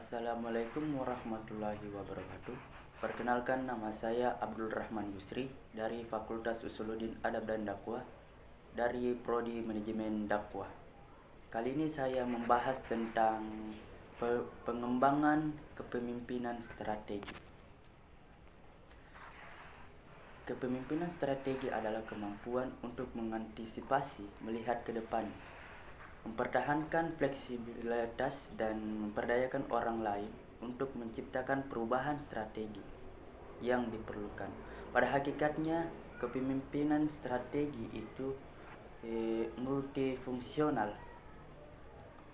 Assalamualaikum warahmatullahi wabarakatuh. Perkenalkan, nama saya Abdul Rahman Yusri dari Fakultas Usuluddin Adab dan Dakwah dari Prodi Manajemen Dakwah. Kali ini saya membahas tentang pengembangan kepemimpinan strategi. Kepemimpinan strategi adalah kemampuan untuk mengantisipasi, melihat ke depan, mempertahankan fleksibilitas dan memperdayakan orang lain untuk menciptakan perubahan strategi yang diperlukan. Pada hakikatnya, kepemimpinan strategi itu multifungsional,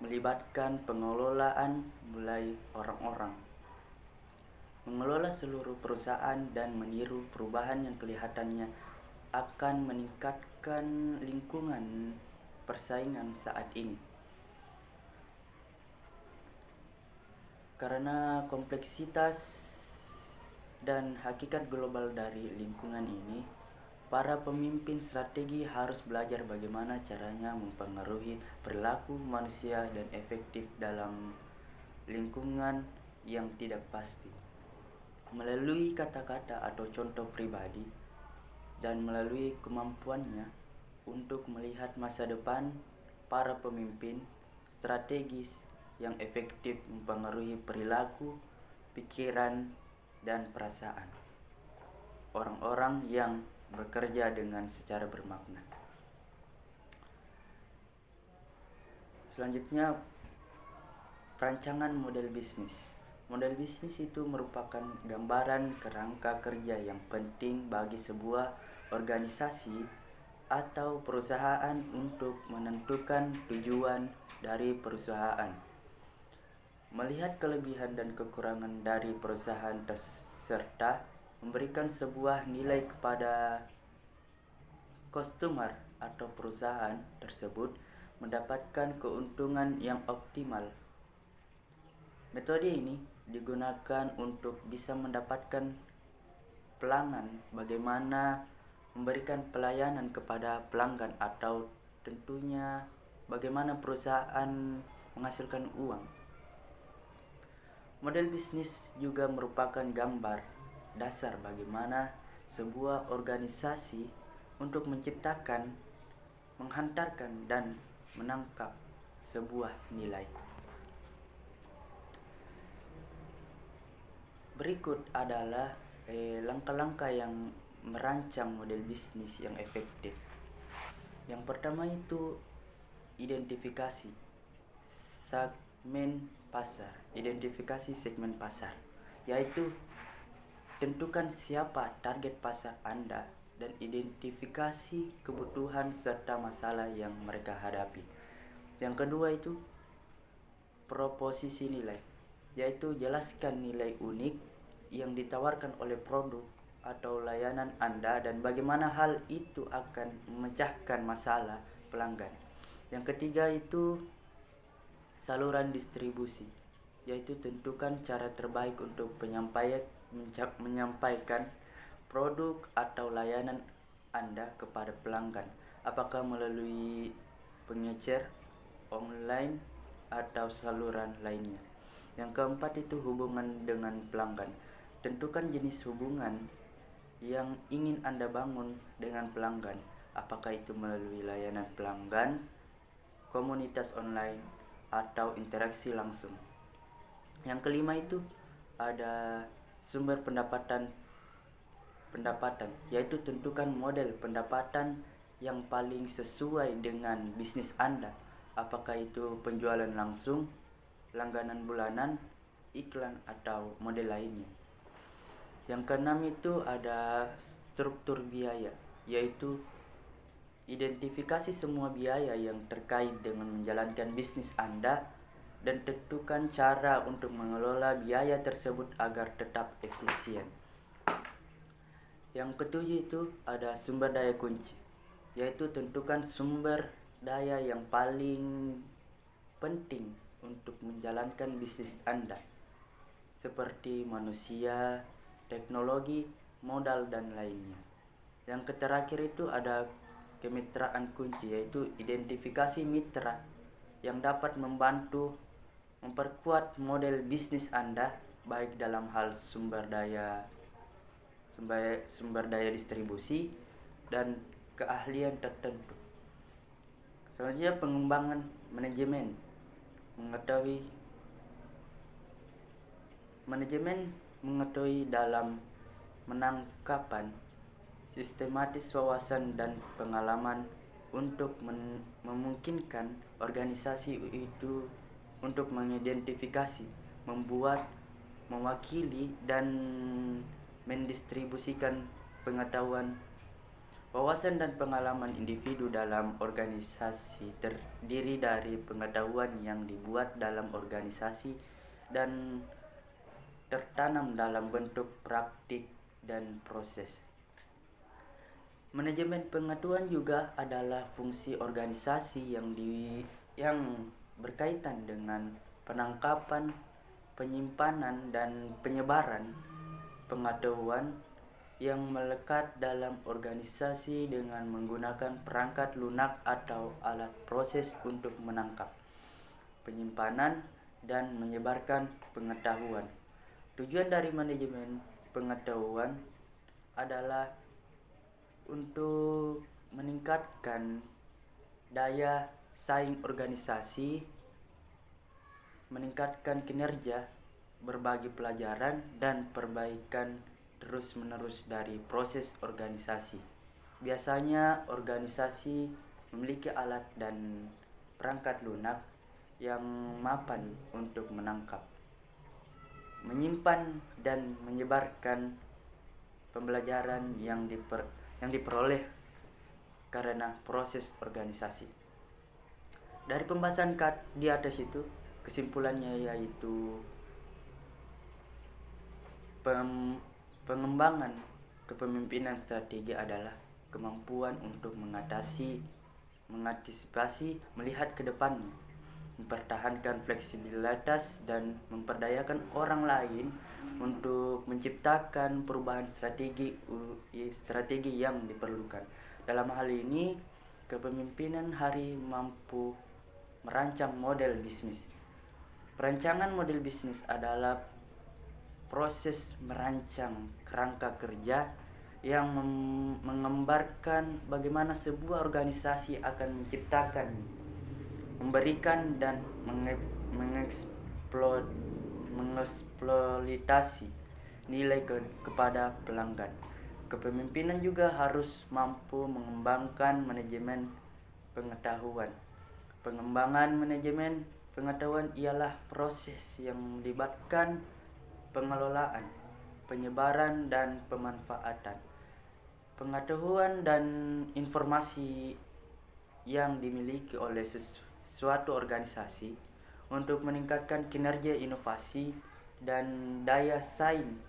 melibatkan pengelolaan mulai orang-orang, mengelola seluruh perusahaan dan meniru perubahan yang kelihatannya akan meningkatkan lingkungan persaingan saat ini. Karena kompleksitas dan hakikat global dari lingkungan ini, para pemimpin strategi harus belajar bagaimana caranya mempengaruhi perilaku manusia dan efektif dalam lingkungan yang tidak pasti, melalui kata-kata atau contoh pribadi, dan melalui kemampuannya untuk melihat masa depan. Para pemimpin strategis yang efektif mempengaruhi perilaku, pikiran, dan perasaan orang-orang yang bekerja dengan secara bermakna. Selanjutnya, perancangan model bisnis. Model bisnis itu merupakan gambaran kerangka kerja yang penting bagi sebuah organisasi atau perusahaan untuk menentukan tujuan dari perusahaan, melihat kelebihan dan kekurangan dari perusahaan serta memberikan sebuah nilai kepada customer atau perusahaan tersebut mendapatkan keuntungan yang optimal. Metode ini digunakan untuk bisa mendapatkan pelanggan, bagaimana memberikan pelayanan kepada pelanggan, atau tentunya bagaimana perusahaan menghasilkan uang. Model bisnis juga merupakan gambar dasar bagaimana sebuah organisasi untuk menciptakan, menghantarkan, dan menangkap sebuah nilai. Berikut adalah langkah-langkah yang merancang model bisnis yang efektif. Yang pertama itu identifikasi segmen pasar. Identifikasi segmen pasar, yaitu tentukan siapa target pasar Anda dan identifikasi kebutuhan serta masalah yang mereka hadapi. Yang kedua itu proposisi nilai, yaitu jelaskan nilai unik yang ditawarkan oleh produk atau layanan Anda dan bagaimana hal itu akan memecahkan masalah pelanggan. Yang ketiga itu saluran distribusi, yaitu tentukan cara terbaik untuk menyampaikan produk atau layanan Anda kepada pelanggan, apakah melalui pengecer, online, atau saluran lainnya. Yang keempat itu hubungan dengan pelanggan. Tentukan jenis hubungan yang ingin Anda bangun dengan pelanggan, apakah itu melalui layanan pelanggan, komunitas online, atau interaksi langsung. Yang kelima itu ada sumber pendapatan, yaitu tentukan model pendapatan yang paling sesuai dengan bisnis Anda, apakah itu penjualan langsung, langganan bulanan, iklan, atau model lainnya. Yang keenam itu ada struktur biaya, yaitu identifikasi semua biaya yang terkait dengan menjalankan bisnis Anda dan tentukan cara untuk mengelola biaya tersebut agar tetap efisien. Yang ketujuh itu ada sumber daya kunci, yaitu tentukan sumber daya yang paling penting untuk menjalankan bisnis Anda, seperti manusia, teknologi, modal, dan lainnya. Yang terakhir itu ada kemitraan kunci, yaitu identifikasi mitra yang dapat membantu memperkuat model bisnis Anda baik dalam hal sumber daya distribusi dan keahlian tertentu. Selanjutnya, pengembangan manajemen. Mengetahui dalam menangkapan sistematis wawasan dan pengalaman untuk memungkinkan organisasi itu untuk mengidentifikasi, membuat, mewakili, dan mendistribusikan pengetahuan, wawasan, dan pengalaman individu dalam organisasi terdiri dari pengetahuan yang dibuat dalam organisasi dan tertanam dalam bentuk praktik dan proses. Manajemen pengetahuan juga adalah fungsi organisasi yang berkaitan dengan penangkapan, penyimpanan, dan penyebaran pengetahuan yang melekat dalam organisasi dengan menggunakan perangkat lunak atau alat proses untuk menangkap, penyimpanan, dan menyebarkan pengetahuan. Tujuan dari manajemen pengetahuan adalah untuk meningkatkan daya saing organisasi, meningkatkan kinerja, berbagi pelajaran, dan perbaikan terus-menerus dari proses organisasi. Biasanya organisasi memiliki alat dan perangkat lunak yang mapan untuk menangkap, menyimpan, dan menyebarkan pembelajaran yang diperoleh karena proses organisasi. Dari pembahasan di atas itu, kesimpulannya yaitu pengembangan kepemimpinan strategi adalah kemampuan untuk mengantisipasi, melihat ke depan, mempertahankan fleksibilitas, dan memperdayakan orang lain untuk menciptakan perubahan strategi yang diperlukan. Dalam hal ini, kepemimpinan hari mampu merancang model bisnis. Perancangan model bisnis adalah proses merancang kerangka kerja yang menggambarkan bagaimana sebuah organisasi akan menciptakan, memberikan, dan mengeksploitasi nilai kepada pelanggan. Kepemimpinan juga harus mampu mengembangkan manajemen pengetahuan. Pengembangan manajemen pengetahuan ialah proses yang melibatkan pengelolaan, penyebaran, dan pemanfaatan pengetahuan dan informasi yang dimiliki oleh suatu organisasi untuk meningkatkan kinerja, inovasi, dan daya saing.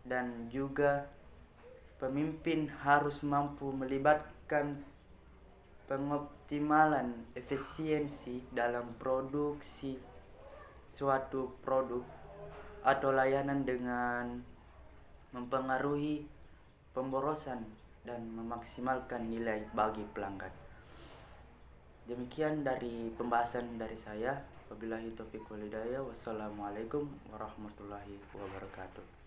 Dan juga pemimpin harus mampu melibatkan pengoptimalan efisiensi dalam produksi suatu produk atau layanan dengan mempengaruhi pemborosan dan memaksimalkan nilai bagi pelanggan. Demikian dari pembahasan dari saya. Wabillahi taufiq wal hidayah. Wassalamualaikum warahmatullahi wabarakatuh.